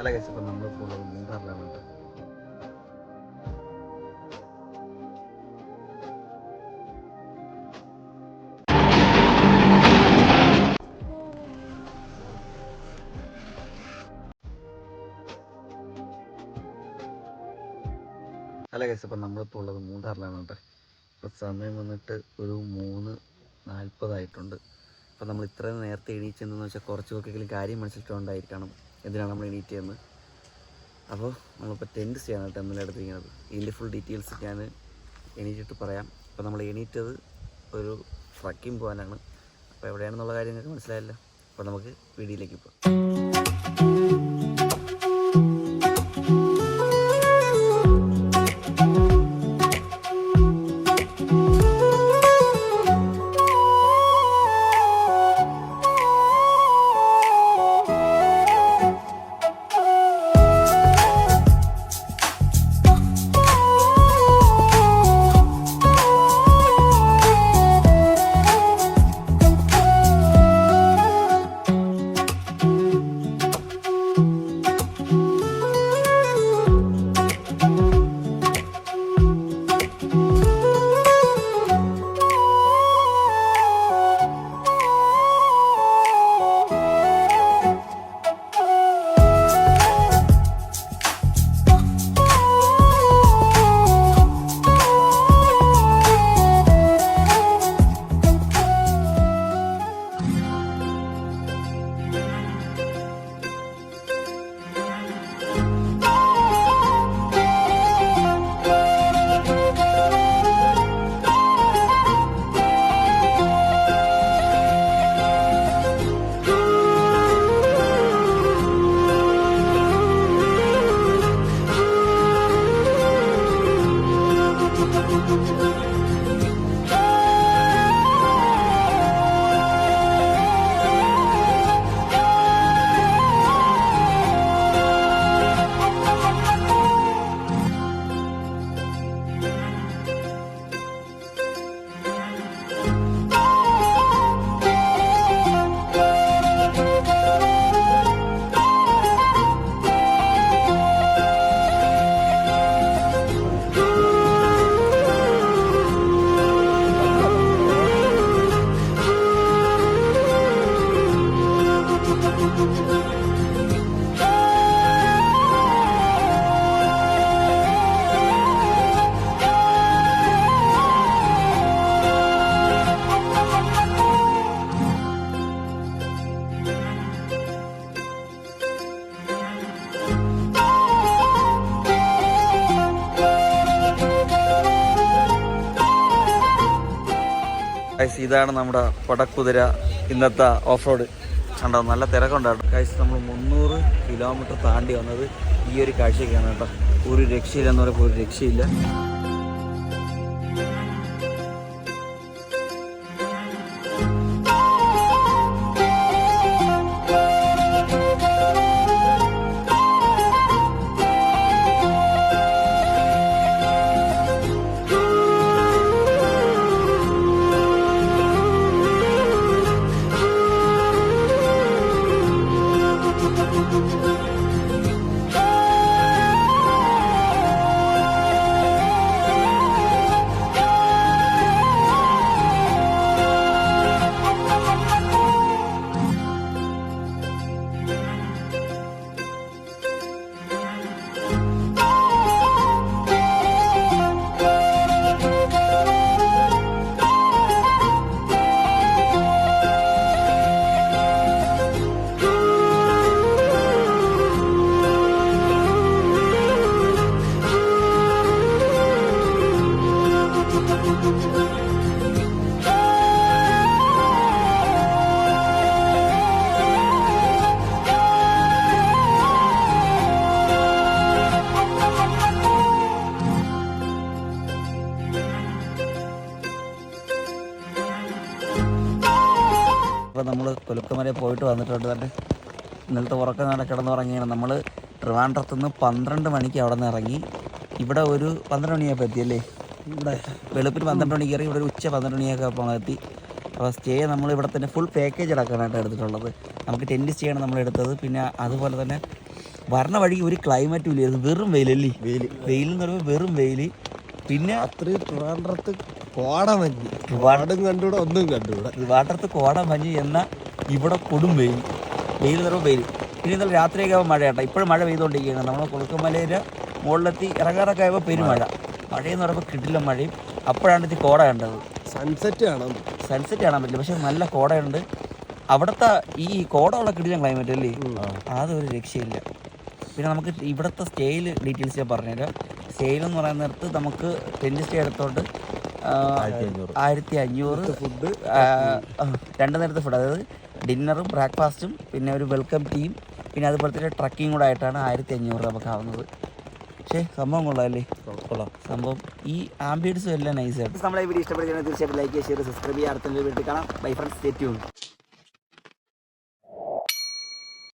അല്ല കേസ് ഇപ്പം നമ്മളിപ്പോൾ ഉള്ളത് മൂന്നാറിലാണ് കേട്ടോ. അല്ല കേസ് ഇപ്പം നമ്മളിപ്പോൾ ഉള്ളത് മൂന്നാറിലാണ് കേട്ടോ. ഇപ്പം സമയം വന്നിട്ട് ഒരു 3:40 അപ്പോൾ നമ്മൾ ഇത്രയും നേരത്തെ എണീച്ചെന്ന് വെച്ചാൽ കുറച്ച് പേർക്കെങ്കിലും കാര്യം മനസ്സിലിട്ടുണ്ടായിരിക്കണം എന്തിനാണ് നമ്മൾ എണീറ്റ് ചെയ്യുന്നത്. അപ്പോൾ നമ്മളിപ്പോൾ ടെൻറ്റ് സ്റ്റേയാണ് കേട്ടോ ഇന്നലെ എടുത്തിരിക്കുന്നത്. ഇതിൻ്റെ ഫുൾ ഡീറ്റെയിൽസ് ഞാൻ എണീറ്റിട്ട് പറയാം. അപ്പോൾ നമ്മൾ എണീറ്റത് ഒരു ട്രക്കിംഗ് പോകാനാണ്. അപ്പോൾ എവിടെയാണെന്നുള്ള കാര്യം നിങ്ങൾക്ക് മനസ്സിലായല്ലോ. അപ്പോൾ നമുക്ക് വീഡിയോയിലേക്ക് പോകാം. ഇതാണ് നമ്മുടെ പടക്കുതിര ഇന്നത്തെ ഓഫ് റോഡ്. കണ്ടോ, നല്ല തിരക്കുണ്ടായിരുന്നു ഗൈസ്. നമ്മൾ 300 കിലോമീറ്റർ താണ്ടി വന്നത് ഈ ഒരു കാഴ്ചയ്ക്കാണ് കേട്ടോ. ഒരു രക്ഷയില്ലെന്ന് പറയുമ്പോൾ ഒരു രക്ഷയില്ല. അപ്പോൾ നമ്മൾ കൊലുക്കുമല പോയിട്ട് വന്നിട്ടുണ്ട്. തന്നെ ഇന്നലത്തെ ഉറക്കം നാളെ കിടന്നുറങ്ങിയാണ്. നമ്മൾ ട്രിവാൻഡ്രത്തു നിന്ന് 12 മണിക്ക് അവിടെ നിന്ന് ഇറങ്ങി. ഇവിടെ ഒരു 12 മണിയായപ്പോൾ എത്തിയല്ലേ. ഇവിടെ വെളുപ്പിന് 12 മണിക്ക് ഇറങ്ങി. ഇവിടെ ഒരു ഉച്ച 12 മണിയൊക്കെ അപ്പോൾ എത്തി. അപ്പോൾ സ്റ്റേ നമ്മൾ ഇവിടെ തന്നെ ഫുൾ പാക്കേജ് അടക്കാനായിട്ട് എടുത്തിട്ടുള്ളത്. നമുക്ക് ടെൻറ്റ് സ്റ്റേ ആണ് നമ്മൾ എടുത്തത്. പിന്നെ അതുപോലെ തന്നെ വരണ വഴിക്ക് ഒരു ക്ലൈമറ്റും ഇല്ലായിരുന്നു, വെറും വെയിലല്ലേ. വെയിൽ എന്ന് പറയുമ്പോൾ വെറും വെയിൽ. പിന്നെ അത്രയും ട്രിവാൻഡ്രത്ത് കോടമഞ്ഞ്, വാടും കണ്ടുകൂടെ ഒന്നും കണ്ടുകൂടെ. ട്രിവാൻഡ്രത്ത് കോടമഞ്ഞ് എന്ന ഇവിടെ കൊടും വെയിൽ. വെയിൽ എന്ന് പറയുമ്പോൾ വെയിൽ. പിന്നെ ഇന്നലെ രാത്രിയൊക്കെ ആകുമ്പോൾ മഴ കേട്ടോ. ഇപ്പോഴും മഴ പെയ്തുകൊണ്ടിരിക്കുകയാണ്. നമ്മൾ കുളുക്കുമലയിൽ മുകളിലെത്തി ഇറങ്ങാറൊക്കെ ആയപ്പോൾ പെരുമഴ. മഴയെന്ന് പറയുമ്പോൾ കിട്ടില്ല മഴയും. അപ്പോഴാണ് ഇത് കോട കണ്ടത്. സൺസെറ്റ് കാണാൻ പറ്റില്ല, പക്ഷെ നല്ല കോടയുണ്ട്. അവിടുത്തെ ഈ കോടയുള്ള കിടിലൻ ക്ലൈമറ്റ് അല്ലേ, അതൊരു രക്ഷയില്ല. പിന്നെ നമുക്ക് ഇവിടുത്തെ സ്റ്റേയിൽ ഡീറ്റെയിൽസ് ഞാൻ പറഞ്ഞുതരാം. സ്റ്റേയിൽ എന്ന് പറയുന്ന നേരത്ത് നമുക്ക് ടെൻറ്റ് സ്റ്റേ എടുത്തോണ്ട് 1500 ഫുഡ്, 2 നേരത്തെ ഫുഡ്, അതായത് ഡിന്നറും ബ്രേക്ക്ഫാസ്റ്റും പിന്നെ ഒരു വെൽക്കം ടീം, പിന്നെ അതുപോലെ തന്നെ ട്രക്കിങ് കൂടെ ആയിട്ടാണ് 1500 നമുക്കാവുന്നത്. പക്ഷേ സംഭവം കൊള്ളാമല്ലേ? കൊള്ളാം സംഭവം. ഈ ആംബിയൻസും എല്ലാം നൈസായിട്ട്. നമ്മളെ വീഡിയോ ഇഷ്ടപ്പെടുകയാണെങ്കിൽ തീർച്ചയായിട്ടും ലൈക്ക് ചെയ്യുക, ഷെയർ, സബ്സ്ക്രൈബ് ചെയ്യുക. അടുത്ത വീഡിയോ കാണാം. Bye friends, stay tuned.